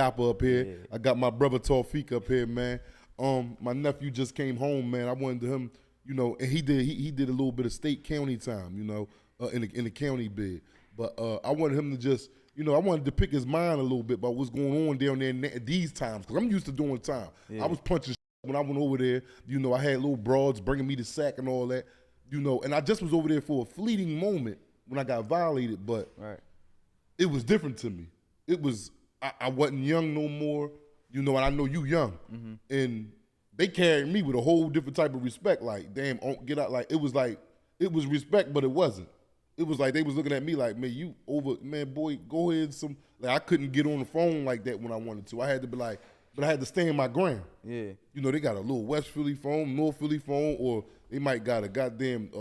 Yopp up here. Yeah. I got my brother Tawfiq up here, man. My nephew just came home, man. I wanted him, you know, and he did a little bit of state county time, you know, in the county bid. But I wanted him to just, you know, I wanted to pick his mind a little bit about what's going on down there at these times, because I'm used to doing time. Yeah. I was punching when I went over there. You know, I had little broads bringing me the sack and all that, you know, and I just was over there for a fleeting moment when I got violated, but it was different to me. It was, I wasn't young no more, you know, and I know you young. And they carried me with a whole different type of respect, like, damn, get out. Like, it was respect, but it wasn't. It was like they was looking at me like, man, you over, man, boy, go ahead. Like, I couldn't get on the phone like that when I wanted to. I had to be like, but I had to stand my ground. Yeah. You know, they got a little West Philly phone, North Philly phone, or they might got a goddamn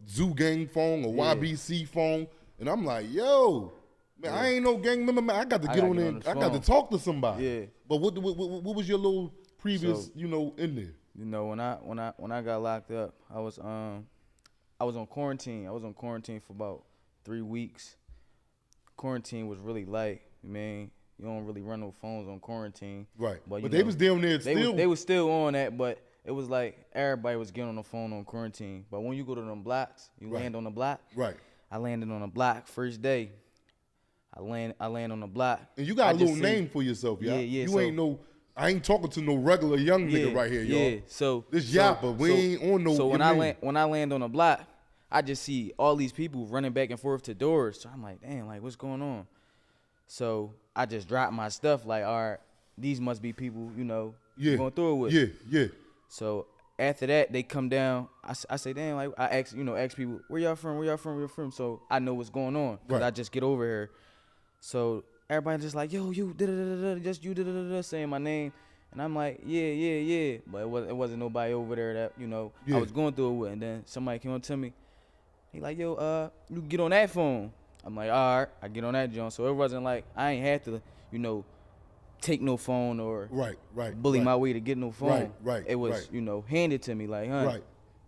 Zoo Gang phone or YBC phone. And I'm like, yo, man, I ain't no gang member, man. I got to get on there. I got to talk to somebody. Yeah. But what was your little previous, you know, in there? You know, when I got locked up, I was on quarantine. I was on quarantine for about 3 weeks. Quarantine was really light, man. You don't really run no phones on quarantine. Right. But they was down there still. They was still on that, but it was like everybody was getting on the phone on quarantine. But when you go to them blocks, you land on the block. Right. I landed on a block first day. I land on the block. And you got a little name for yourself, y'all. Yeah. You ain't no, I ain't talking to no regular young nigga right here, y'all. Yeah. So this Yappa, we ain't on no. So when I land on the block, I just see all these people running back and forth to doors. So I'm like, damn, like what's going on? So I just dropped my stuff, like, all right, these must be people, you know, going through it with. Yeah. So after that, they come down. I say, damn, like I ask people, where y'all from? Where y'all from? Where y'all from? So I know what's going on, cause I just get over here. So everybody just like, yo, you just you saying my name, and I'm like, yeah. But it wasn't nobody over there that, you know, I was going through it with. And then somebody came up to me. He like, yo, you get on that phone. I'm like, all right, I get on that joint. So it wasn't like I ain't had to, you know, take no phone or bully my way to get no phone. It was, you know, handed to me like, huh?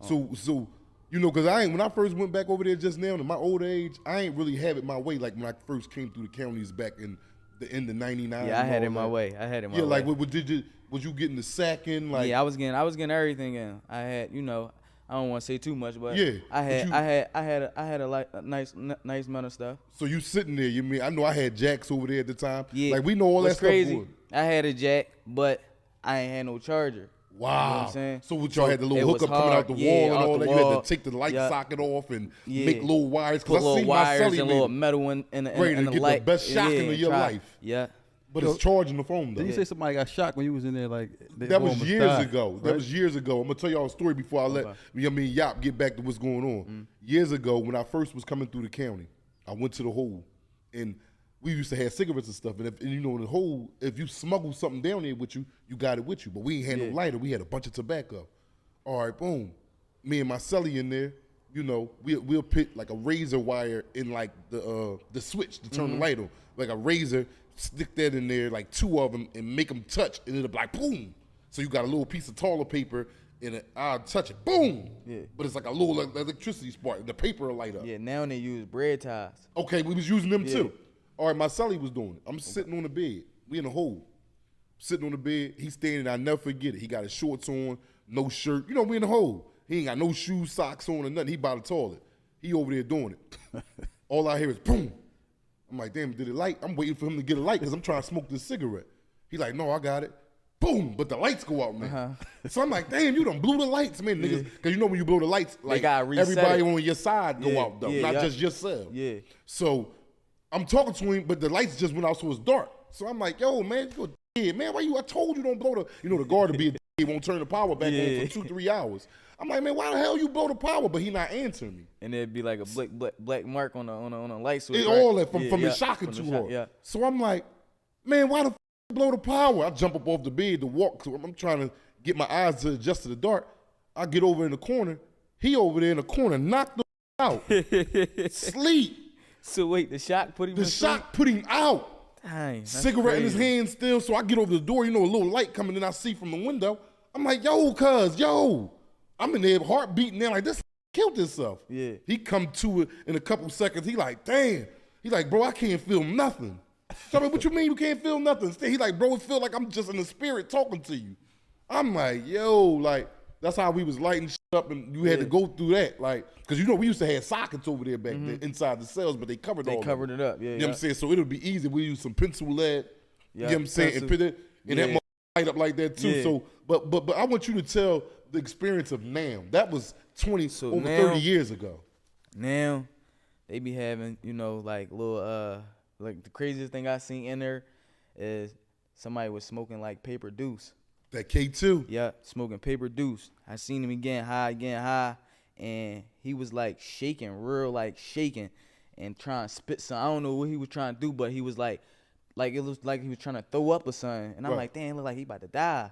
So, you know, because when I first went back over there just now, in my old age, I ain't really have it my way like when I first came through the counties back in the end of '99. Yeah, I had it my way. Yeah, like, was you getting the sack in? Like, yeah, I was getting everything in. I had, you know, I don't want to say too much, but I had a nice amount of stuff. So you sitting there, you mean? I know I had jacks over there at the time. Yeah, like we know all that stuff. Crazy. I had a jack, but I ain't had no charger. Wow. You know what I'm saying? So y'all had the little hookup coming out the wall and all that. You had to take the light socket off and make little wires. Put little wires and little metal in the get light. The best shocking of your life. Yeah. But it's charging the phone, though. Did you say somebody got shot when you was in there? Like that was years ago. Right? That was years ago. I'm gonna tell y'all a story before I let Yopp get back to what's going on. Years ago, when I first was coming through the county, I went to the hole, and we used to have cigarettes and stuff. And you know, in the hole, if you smuggle something down there with you, you got it with you. But we ain't had no lighter. We had a bunch of tobacco. All right, boom. Me and my celly in there. You know, we'll put like a razor wire in like the switch to turn the light on, like a razor. Stick that in there, like 2 of them, and make them touch, and it'll be like boom. So you got a little piece of toilet paper, and I'll touch it, boom. Yeah. But it's like a little electricity spark. The paper will light up. Yeah. Now they use bread ties. Okay, we was using them too. All right, my celly was doing it. I'm sitting on the bed. We in a hole. Sitting on the bed. He's standing. I never forget it. He got his shorts on, no shirt. You know, we in the hole. He ain't got no shoes, socks on, or nothing. He by the toilet. He over there doing it. All I hear is boom. I'm like, damn, did it light? I'm waiting for him to get a light because I'm trying to smoke this cigarette. He like, no, I got it. Boom, but the lights go out, man. So I'm like, damn, you done blew the lights, man, niggas. Because you know when you blow the lights, like everybody on your side go out, though, not just yourself. Yeah. So I'm talking to him, but the lights just went out, so it's dark. So I'm like, yo, man, you a dickhead, man. I told you don't blow the, you know, the guard to be a dickhead, won't turn the power back on for 2-3 hours. I'm like, man, why the hell you blow the power? But he not answering me. And it'd be like a black mark on a light switch. It all that from the shocking too hard. Yeah. So I'm like, man, why the you blow the power? I jump up off the bed to walk. So I'm trying to get my eyes to adjust to the dark. I get over in the corner. He over there in the corner, knocked the out. Sleep. So wait, the shock put him The shock put him out. Dang, cigarette in his hand still. So I get over the door. You know, a little light coming in. I see from the window. I'm like, yo, cuz, yo. I'm in there, heart beating there like this killed himself. Yeah. He come to it in a couple seconds. He like, damn. He like, bro, I can't feel nothing. So I mean, what you mean you can't feel nothing? He like, bro, it feel like I'm just in the spirit talking to you. I'm like, yo, like, that's how we was lighting shit up, and you had to go through that, like, because you know we used to have sockets over there back there inside the cells, but they covered They covered it up, yeah. You know what I'm saying? So it'll be easy. We use some pencil lead, you know what I'm saying, and put it, and that light up like that too. So, but I want you to tell the experience of now. That was 30 years ago. Now, they be having, you know, like little, like the craziest thing I seen in there is somebody was smoking like paper deuce. That K2? Yeah, smoking paper deuce. I seen him getting high, and he was like shaking, and trying to spit something. I don't know what he was trying to do, but he was like it looked like he was trying to throw up or something. And I'm like, damn, look like he about to die.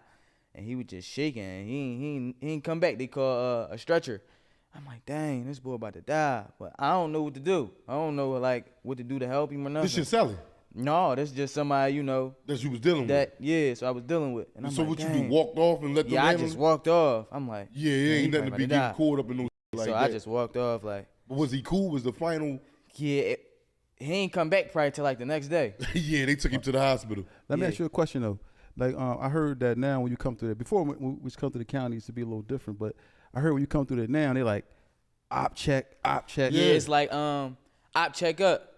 And he was just shaking, and he ain't come back. They call a stretcher. I'm like, dang, this boy about to die. But I don't know what to do. I don't know like what to do to help him or nothing. This shit selling? No, that's just somebody, you know. That you was dealing with? Yeah, so I was dealing with. And I'm so like, what dang. you do, walked off and let them Yeah, I just walked off. I'm like. Yeah, ain't nothing to be getting caught up in no shit like that. So I just walked off like. But was he cool? Was the final? Yeah, he ain't come back probably till like the next day. Yeah, they took him to the hospital. Let me ask you a question though. Like I heard that now when you come through there, before when we come to the county, it used to be a little different, but I heard when you come through there now, they like op check. Yeah, it's like op check up.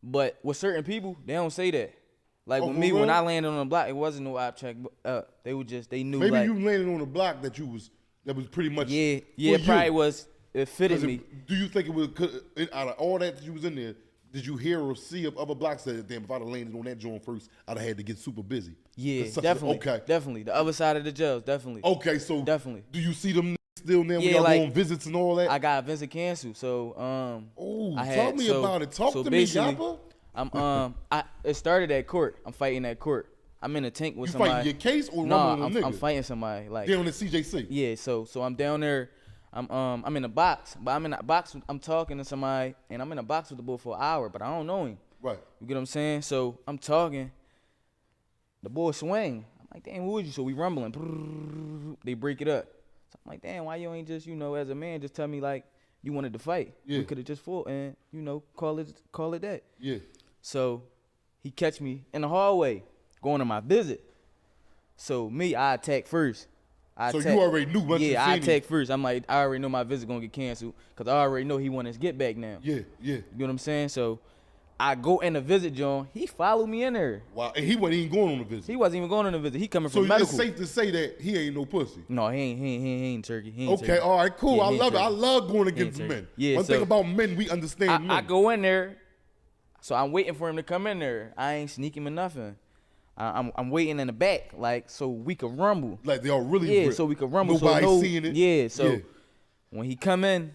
But with certain people, they don't say that. Like with me, when I landed on the block, it wasn't no op check. They knew. Maybe like, you landed on the block that was pretty much. Yeah, it probably was. It fitted me. Do you think it was out of all that you was in there? Did you hear or see of other blocks that, damn, if I'd have landed on that joint first, I'd have had to get super busy? Yeah, definitely. Definitely. The other side of the jails, definitely. Okay, so definitely. Do you see them still now when y'all go on visits and all that? I got a visit canceled, so tell me about it. Talk to me, Yappa. It started at court. I'm fighting at court. I'm in a tank with somebody. You fighting your case or rumbling on niggas? I'm fighting somebody. Like down in CJC. Yeah, so I'm down there. I'm in a box, but I'm in a box. I'm talking to somebody, and I'm in a box with the boy for an hour, but I don't know him. Right. You get what I'm saying? So I'm talking. The boy swing. I'm like, damn, who is you? So we rumbling. They break it up. So I'm like, damn, why you ain't just, you know, as a man, just tell me like you wanted to fight? Yeah. We could have just fought and, you know, call it that. Yeah. So he catch me in the hallway going to my visit. So I attack first. You already knew once you seen him. I attack first. I'm like, I already know my visit gonna get canceled because I already know he want his get back now. Yeah. You know what I'm saying? So I go in the visit, John. He followed me in there. Wow, and he wasn't even going on the visit. He wasn't even going on the visit. He coming from medical. So it's safe to say that he ain't no pussy. No, he ain't turkey. He ain't okay, turkey. all right, cool. Yeah, I love it. turkey. I love going against men. Yeah, One thing about men, we understand men. I go in there, so I'm waiting for him to come in there. I ain't sneaking or nothing. I'm waiting in the back, like, so we could rumble. Like they are really ripped. So we could rumble. Nobody seeing it. Yeah, so when he come in,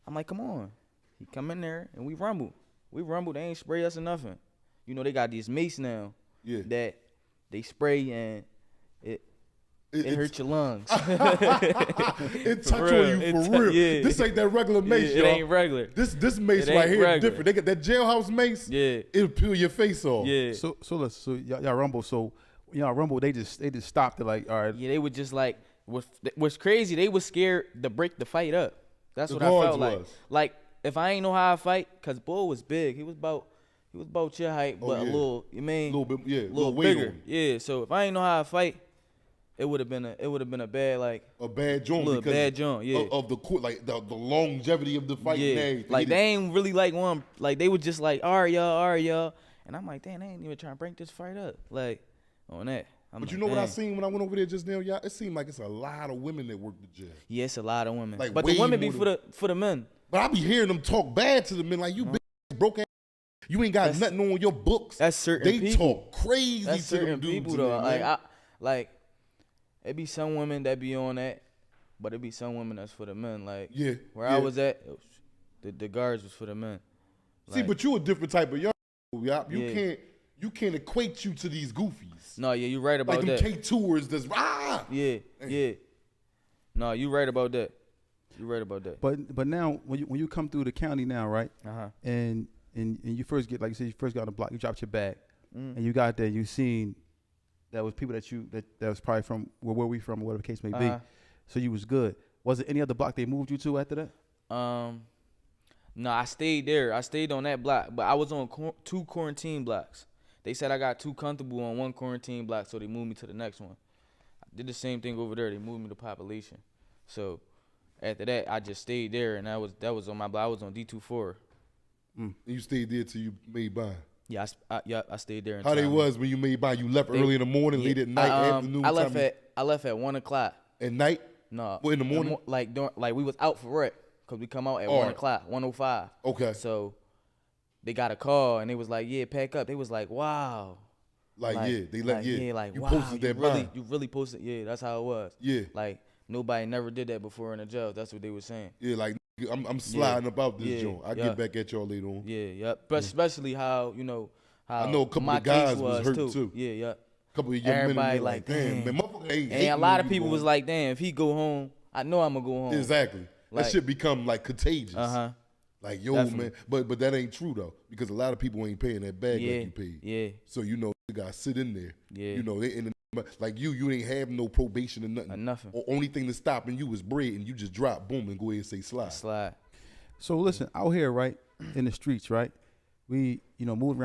I'm like, come on. He come in there and we rumble. They ain't spray us or nothing. You know, they got these mace now that they spray and it hurts your lungs. It touch on you for real. Yeah. This ain't that regular mace, It ain't regular. This mace right here is different. They got that jailhouse mace. Yeah. It'll peel your face off. Yeah. So y'all rumble. So y'all rumble. They just stopped it. Like, all right. Yeah, they were just like, what's crazy? They was scared to break the fight up. That's what I felt like. Like if I ain't know how to fight, cause Bull was big. He was about your height, but a little. You mean? A little bit. Yeah. A little bigger. Yeah. So if I ain't know how to fight, it would have been a bad a bad joint. A bad joint. Yeah. Of the court, like the longevity of the fight. Yeah. And everything. Like they ain't really like one. Like they were just like, all right, y'all. And I'm like, damn, they ain't even trying to break this fight up. Like on that. But you know what I seen when I went over there just now, y'all? It seemed like it's a lot of women that work the jail. Yeah, it's a lot of women. Like, but the women be for the men. But I be hearing them talk bad to the men, like you big broke ass. You ain't got nothing on your books. That's certain people. They talk crazy that's to them certain dudes. People though. Like it be some women that be on that, but it be some women that's for the men. Like where I was at, the guards was for the men. See, but you a different type of young. You can't equate you to these goofies. No, yeah, you right about like that. Like them K2ers that's Yeah. No, you right about that. You right about that. But now when you come through the county now, right? And you first get, like you said, you first got on the block, you dropped your bag, and you got there, you seen that was people that was probably from where we from, or whatever the case may be. So you was good. Was it any other block they moved you to after that? No, I stayed there. I stayed on that block, but I was on 2 quarantine blocks. They said I got too comfortable on 1 quarantine block, so they moved me to the next one. I did the same thing over there. They moved me to Population. So after that, I just stayed there, and that was on my block. I was on D24. And you stayed there till you made by. Yeah, I stayed there. How they was when you made by? You left early in the morning, late at night, afternoon. I left at 1 o'clock. At night? No. What, in the morning? Like we was out for rec, cause we come out at 1 o'clock, 1:05. Okay. So they got a call and they was like, yeah, pack up. They was like, wow. Like they let yeah, like you wow, posted that bond. You really posted. Yeah, that's how it was. Yeah. Like nobody never did that before in the jail. That's what they were saying. Yeah, like I'm sliding about this joint. I get back at y'all later on. Yeah, yep. But especially how how I know a couple my of guys case was hurt too. Yeah, yep. A couple of young Everybody men like, damn, man, motherfucker ain't. And a lot of people was like, damn, if he go home, I know I'm gonna go home. Exactly. Like, that shit become like contagious. Like, yo, Definitely. man, but that ain't true though, because a lot of people ain't paying that bag Yeah, like you paid. yeah. So you gotta sit in there. Yeah. Like you ain't have no probation or nothing. Nothing. Or only thing that's stopping you is bread, and you just drop, boom, and go ahead and say slide. Slide. So listen, out here, right, in the streets, right, we, moving around.